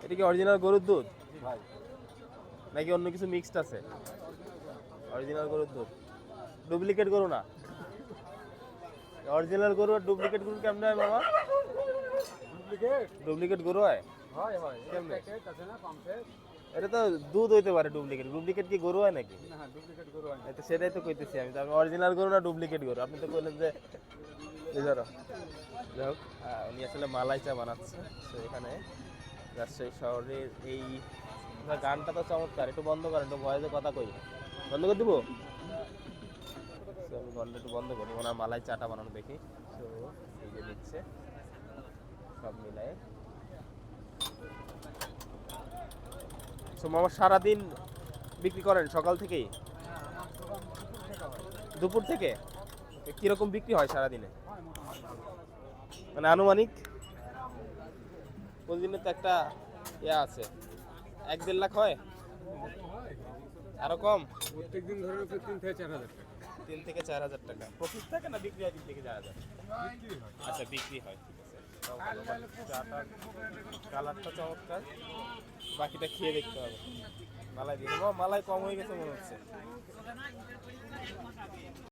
এটা কি অরিজিনাল গরুর দুধ ভাই নাকি অন্য কিছু মিক্সড আছে? অরিজিনাল গরুর দুধ, ডুপ্লিকেট গরু না? অরিজিনাল গরু আর ডুপ্লিকেট গরু কেমন হয় মামা? ডুপ্লিকেট ডুপ্লিকেট গরু হয় হয় হয় কেমনে? প্যাকেট আছে না পাম্পের। এটা তো দুধ হইতে পারে ডুপ্লিকেট, ডুপ্লিকেট কি গরু হয় নাকি? না ডুপ্লিকেট গরু হয় না। এই তো সেটাই তো কইতেছি আমি, তো অরিজিনাল গরু না ডুপ্লিকেট গরু? আপনি তো কইলেন যে এই ধরো। যাই হোক, উনি আসলে মালাই চা বানাচ্ছে। তো এখানে রাজশাহী শহরের এই গানটা তো চমৎকার, একটু বন্ধ করেন, একটু ভয়েসে কথা কই। বন্ধ করে দিব? তো আমি ঘন্টা একটু বন্ধ করি, ওনার মালাই চাটা বানানো দেখি। তো এই যে দিচ্ছে সব মিলায়ে। তো মামা সারাদিন বিক্রি করেন সকাল থেকেই? দুপুর থেকে কিরকম বিক্রি হয় সারাদিনে, মানে আনুমানিক? প্রতিদিনে তো একটা ইয়া আছে, 1-1.5 লাখ হয়, আরো কম? প্রত্যেকদিন ধরে 3 থেকে 4 হাজার টাকা 3 থেকে 4 হাজার টাকা প্রফিট থাকে না বিক্রি হয়? 3 থেকে 4 হাজার? বিক্রি হয়। আচ্ছা বিক্রি হয়, ঠিক আছে। তাও ভালো, মানে চাটার কালারটা চমৎকার। বাকিটা খেয়ে দেখতে হবে। মালাই দিয়ে মালাই কম হয়ে গেছে মনে হচ্ছে।